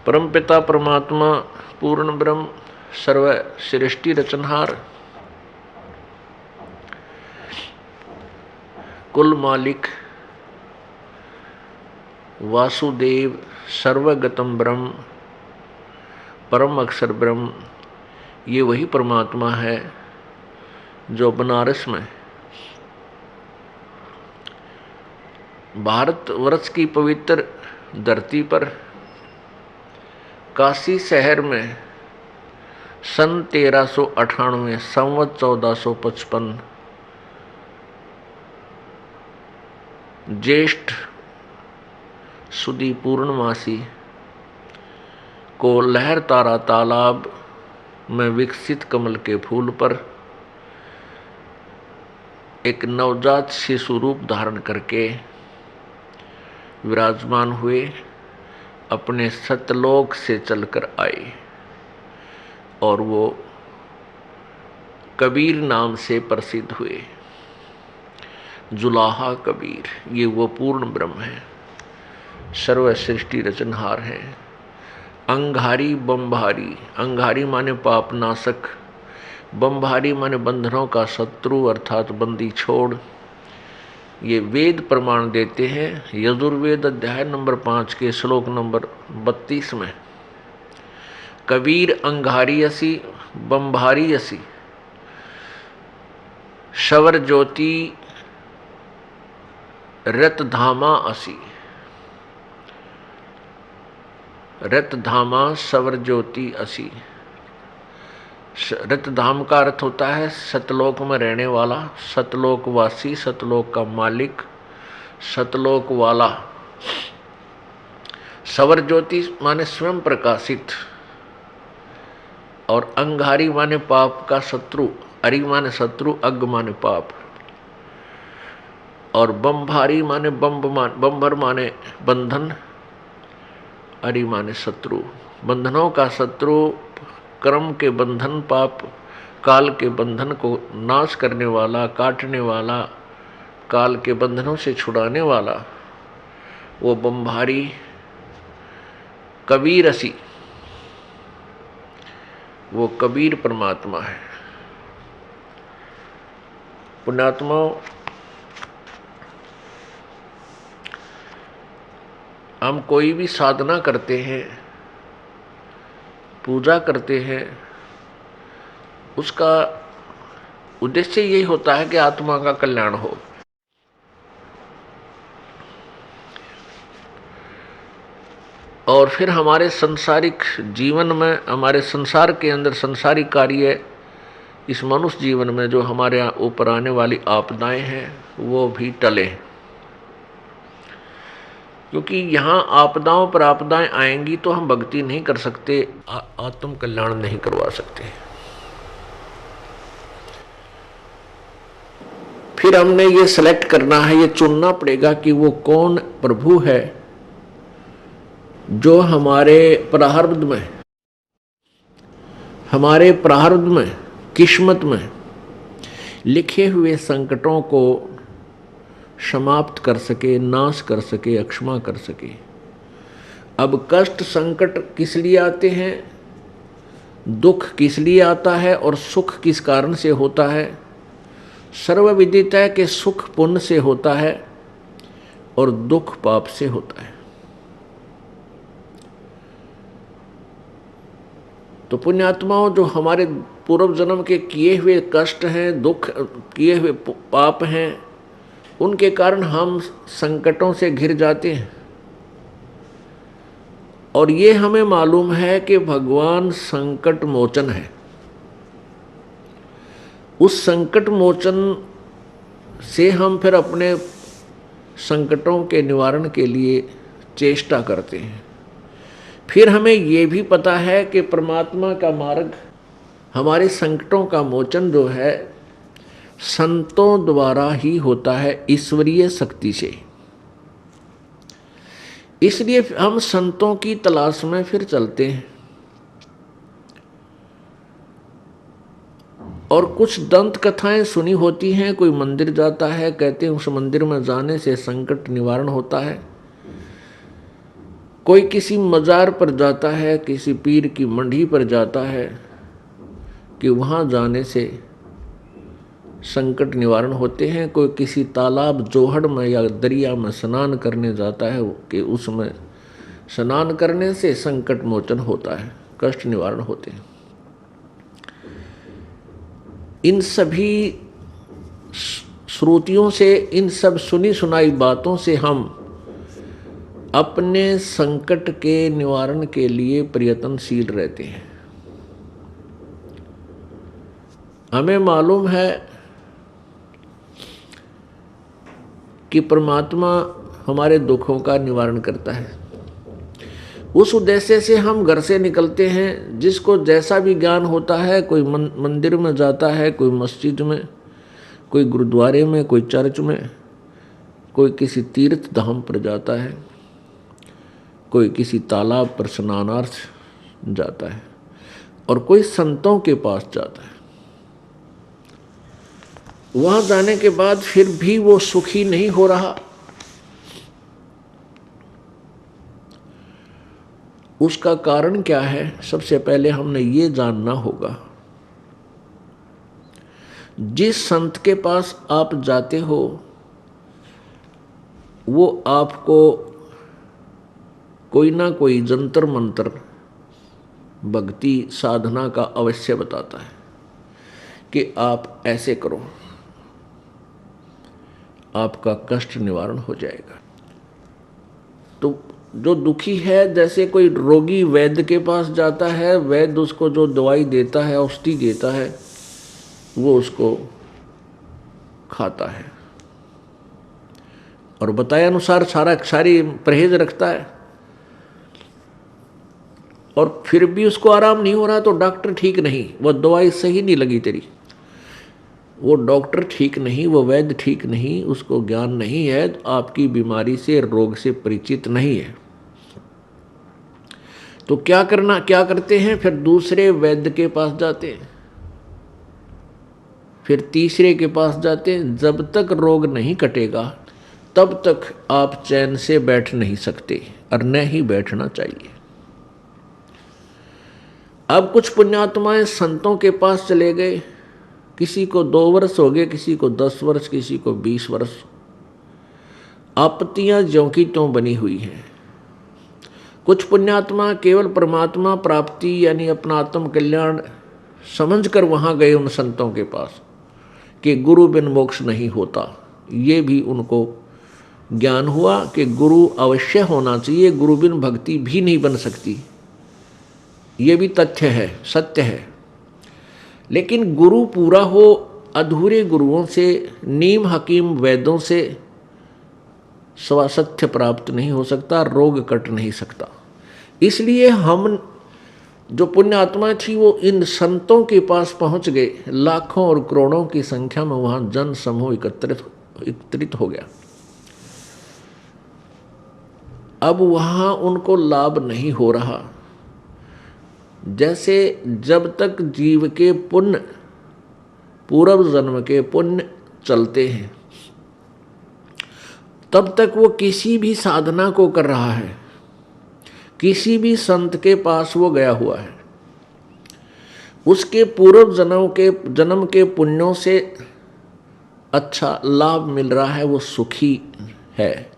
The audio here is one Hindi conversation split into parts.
परमपिता परमात्मा पूर्ण ब्रह्म सर्व सृष्टि रचनहार कुल मालिक वासुदेव सर्वगतम ब्रह्म परम अक्षर ब्रह्म, ये वही परमात्मा है जो बनारस में भारतवर्ष की पवित्र धरती पर काशी शहर में सन 1398 संवत 1455 ज्येष्ठ सुदी पूर्णमासी को लहर तारा तालाब में विकसित कमल के फूल पर एक नवजात शिशु रूप धारण करके विराजमान हुए, अपने सतलोक से चलकर आए और वो कबीर नाम से प्रसिद्ध हुए। जुलाहा कबीर, ये वो पूर्ण ब्रह्म है, सर्व सृष्टि रचनहार है। अंगारी बम्भारी, अंगारी माने पाप नाशक, बम्भारी माने बंधनों का शत्रु अर्थात बंदी छोड़। ये वेद प्रमाण देते हैं यजुर्वेद अध्याय नंबर 5 के श्लोक नंबर 32 में, कबीर अंगारी असी बम्भारी असी शवर ज्योति रतधामा असी। रतधामा सवर ज्योति असी। रतधाम का अर्थ होता है सतलोक में रहने वाला, सतलोकवासी, सतलोक का मालिक, सतलोक वाला। सवर ज्योति माने स्वयं प्रकाशित, और अंगारी माने पाप का शत्रु, अरि माने शत्रु, अग माने पाप, और बम्भारी माने बम्भर माने बंधन, अरि माने शत्रु, बंधनों का शत्रु, कर्म के बंधन, पाप काल के बंधन को नाश करने वाला, काटने वाला, काल के बंधनों से छुड़ाने वाला, वो बम्भारी कबीर असी, वो कबीर परमात्मा है। पुण्यात्माओं, हम कोई भी साधना करते हैं, पूजा करते हैं, उसका उद्देश्य यही होता है कि आत्मा का कल्याण हो। और फिर हमारे सांसारिक जीवन में, हमारे संसार के अंदर संसारिक कार्य, इस मनुष्य जीवन में जो हमारे ऊपर आने वाली आपदाएं हैं वो भी टले, क्योंकि यहाँ आपदाओं पर आपदाएं आएंगी तो हम भक्ति नहीं कर सकते, आत्म कल्याण नहीं करवा सकते। फिर हमने ये सेलेक्ट करना है, ये चुनना पड़ेगा कि वो कौन प्रभु है जो हमारे प्रारब्ध में, किस्मत में लिखे हुए संकटों को समाप्त कर सके, नाश कर सके, अक्षमा कर सके। अब कष्ट संकट किस लिए आते हैं, दुख किस लिए आता है और सुख किस कारण से होता है? सर्वविदित है कि सुख पुण्य से होता है और दुख पाप से होता है। तो पुण्यात्माओं, जो हमारे पूर्व जन्म के किए हुए कष्ट हैं, दुख, किए हुए पाप हैं, उनके कारण हम संकटों से घिर जाते हैं। और ये हमें मालूम है कि भगवान संकट मोचन है। उस संकट मोचन से हम फिर अपने संकटों के निवारण के लिए चेष्टा करते हैं। फिर हमें ये भी पता है कि परमात्मा का मार्ग, हमारे संकटों का मोचन जो है संतों द्वारा ही होता है, ईश्वरीय शक्ति से। इसलिए हम संतों की तलाश में फिर चलते हैं। और कुछ दंत कथाएं सुनी होती हैं, कोई मंदिर जाता है, कहते हैं उस मंदिर में जाने से संकट निवारण होता है। कोई किसी मज़ार पर जाता है, किसी पीर की मंडी पर जाता है कि वहाँ जाने से संकट निवारण होते हैं। कोई किसी तालाब जोहड़ में या दरिया में स्नान करने जाता है कि उसमें स्नान करने से संकट मोचन होता है, कष्ट निवारण होते हैं। इन सभी श्रुतियों से, इन सब सुनी सुनाई बातों से हम अपने संकट के निवारण के लिए प्रयत्नशील रहते हैं। हमें मालूम है कि परमात्मा हमारे दुखों का निवारण करता है। उस उद्देश्य से हम घर से निकलते हैं। जिसको जैसा भी ज्ञान होता है, कोई मंदिर में जाता है, कोई मस्जिद में, कोई गुरुद्वारे में, कोई चर्च में, कोई किसी तीर्थ धाम पर जाता है, कोई किसी तालाब पर स्नानार्थ जाता है और कोई संतों के पास जाता है। वहां जाने के बाद फिर भी वो सुखी नहीं हो रहा। उसका कारण क्या है? सबसे पहले हमने ये जानना होगा, जिस संत के पास आप जाते हो वो आपको कोई ना कोई जंतर मंत्र भक्ति साधना का अवश्य बताता है कि आप ऐसे करो, आपका कष्ट निवारण हो जाएगा। तो जो दुखी है, जैसे कोई रोगी वैद्य के पास जाता है, वैद्य उसको जो दवाई देता है, औषधि देता है, वो उसको खाता है और बताए अनुसार सारी परहेज रखता है, और फिर भी उसको आराम नहीं हो रहा तो डॉक्टर ठीक नहीं, वो दवाई सही नहीं लगी तेरी, वो डॉक्टर ठीक नहीं, वो वैद्य ठीक नहीं, उसको ज्ञान नहीं है, आपकी बीमारी से, रोग से परिचित नहीं है। तो क्या करते हैं? फिर दूसरे वैद्य के पास जाते हैं, फिर तीसरे के पास जाते हैं। जब तक रोग नहीं कटेगा तब तक आप चैन से बैठ नहीं सकते और न ही बैठना चाहिए। अब कुछ पुण्यात्माएं संतों के पास चले गए, किसी को 2 वर्ष हो गए, किसी को 10 वर्ष, किसी को 20 वर्ष। आपत्तियां ज्यों की त्यों बनी हुई हैं। कुछ पुण्यात्मा केवल परमात्मा प्राप्ति यानी अपना आत्म कल्याण समझकर वहां गए उन संतों के पास कि गुरु बिन मोक्ष नहीं होता। ये भी उनको ज्ञान हुआ कि गुरु अवश्य होना चाहिए, गुरु बिन भक्ति भी नहीं बन सकती। ये भी तथ्य है, सत्य है। लेकिन गुरु पूरा हो, अधूरे गुरुओं से, नीम हकीम वैद्यों से स्वासथ्य प्राप्त नहीं हो सकता, रोग कट नहीं सकता। इसलिए हम जो पुण्य आत्मा थी वो इन संतों के पास पहुंच गए। लाखों और करोड़ों की संख्या में वहां जन समूह एकत्रित हो गया। अब वहां उनको लाभ नहीं हो रहा। जैसे जब तक जीव के पुण्य, पूर्व जन्म के पुण्य चलते हैं, तब तक वो किसी भी साधना को कर रहा है, किसी भी संत के पास वो गया हुआ है, उसके पूर्व जन्म के पुण्यों से अच्छा लाभ मिल रहा है, वो सुखी है।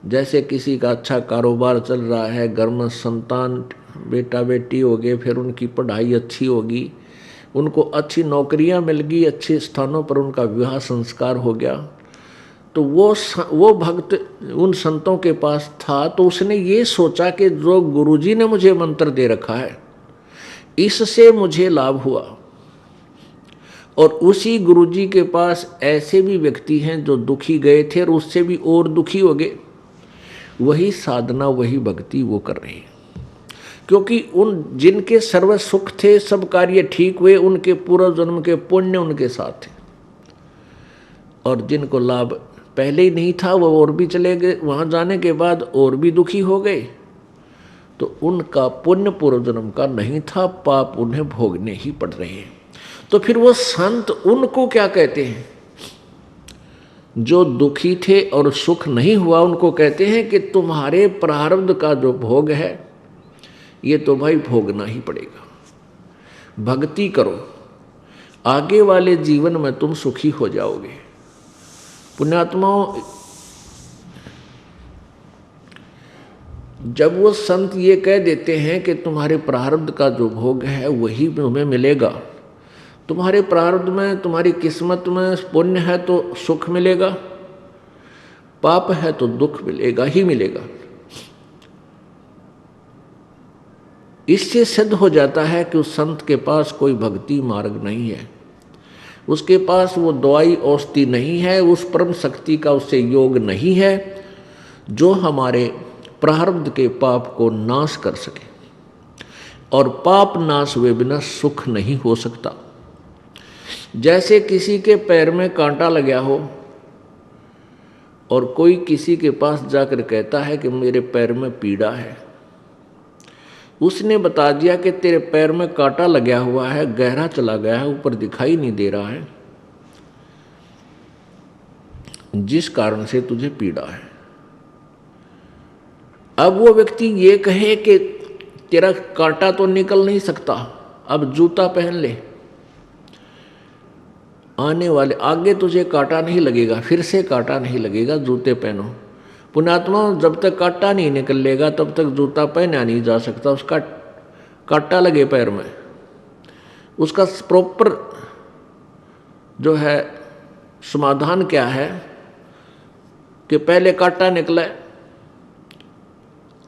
जैसे किसी का अच्छा कारोबार चल रहा है, घर में संतान बेटा बेटी हो गए, फिर उनकी पढ़ाई अच्छी होगी, उनको अच्छी नौकरियां मिल गई, अच्छे स्थानों पर उनका विवाह संस्कार हो गया, तो वो भक्त उन संतों के पास था, तो उसने ये सोचा कि जो गुरुजी ने मुझे मंत्र दे रखा है इससे मुझे लाभ हुआ। और उसी गुरुजी के पास ऐसे भी व्यक्ति हैं जो दुखी गए थे और उससे भी और दुखी हो गए। वही साधना, वही भक्ति वो कर रहे हैं, क्योंकि उन जिनके सर्व सुख थे, सब कार्य ठीक हुए, उनके पूर्व जन्म के पुण्य उनके साथ थे। और जिनको लाभ पहले ही नहीं था वो और भी चले गए, वहां जाने के बाद और भी दुखी हो गए। तो उनका पुण्य पूर्व जन्म का नहीं था, पाप उन्हें भोगने ही पड़ रहे हैं। तो फिर वो संत उनको क्या कहते हैं? जो दुखी थे और सुख नहीं हुआ उनको कहते हैं कि तुम्हारे प्रारब्ध का जो भोग है ये तो भाई भोगना ही पड़ेगा। भक्ति करो, आगे वाले जीवन में तुम सुखी हो जाओगे। पुण्यात्माओं, जब वो संत ये कह देते हैं कि तुम्हारे प्रारब्ध का जो भोग है वही तुम्हें मिलेगा, तुम्हारे प्रारब्ध में, तुम्हारी किस्मत में पुण्य है तो सुख मिलेगा, पाप है तो दुख मिलेगा ही मिलेगा। इससे सिद्ध हो जाता है कि उस संत के पास कोई भक्ति मार्ग नहीं है, उसके पास वो दवाई औषधि नहीं है, उस परम शक्ति का उससे योग नहीं है जो हमारे प्रारब्ध के पाप को नाश कर सके। और पाप नाश हुए बिना सुख नहीं हो सकता। जैसे किसी के पैर में कांटा लगा हो और कोई किसी के पास जाकर कहता है कि मेरे पैर में पीड़ा है, उसने बता दिया कि तेरे पैर में कांटा लगा हुआ है, गहरा चला गया है, ऊपर दिखाई नहीं दे रहा है, जिस कारण से तुझे पीड़ा है। अब वो व्यक्ति ये कहे कि तेरा कांटा तो निकल नहीं सकता, अब जूता पहन ले, आने वाले आगे तुझे कांटा नहीं लगेगा, फिर से कांटा नहीं लगेगा, जूते पहनो। पुण्यात्मा, जब तक कांटा नहीं निकलेगा तब तक जूता पहना नहीं जा सकता। उसका कांटा लगे पैर में, उसका प्रॉपर जो है समाधान क्या है कि पहले कांटा निकले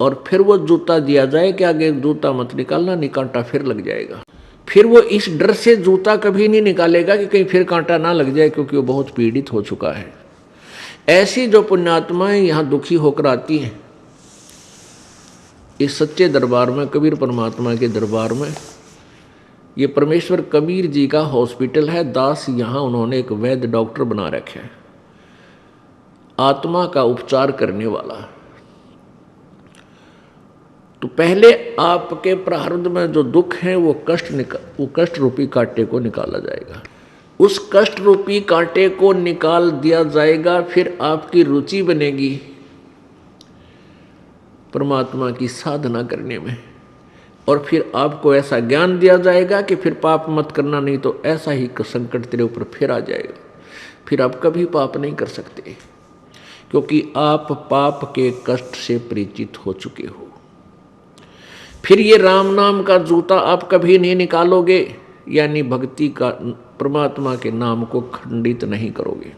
और फिर वो जूता दिया जाए कि आगे जूता मत निकालना, नहीं कांटा फिर लग जाएगा। फिर वो इस डर से जूता कभी नहीं निकालेगा कि कहीं फिर कांटा ना लग जाए, क्योंकि वो बहुत पीड़ित हो चुका है। ऐसी जो पुण्यात्माएं यहाँ दुखी होकर आती हैं इस सच्चे दरबार में, कबीर परमात्मा के दरबार में, ये परमेश्वर कबीर जी का हॉस्पिटल है। दास यहाँ उन्होंने एक वैद्य डॉक्टर बना रखा है, आत्मा का उपचार करने वाला। तो पहले आपके प्रारब्ध में जो दुख है वो कष्ट रूपी कांटे को निकाला जाएगा। उस कष्ट रूपी कांटे को निकाल दिया जाएगा, फिर आपकी रुचि बनेगी परमात्मा की साधना करने में, और फिर आपको ऐसा ज्ञान दिया जाएगा कि फिर पाप मत करना, नहीं तो ऐसा ही संकट तेरे ऊपर फिर आ जाएगा, फिर आप कभी पाप नहीं कर सकते, क्योंकि आप पाप के कष्ट से परिचित हो चुके हो। फिर ये राम नाम का जूता आप कभी नहीं निकालोगे, यानी भक्ति का, परमात्मा के नाम को खंडित नहीं करोगे।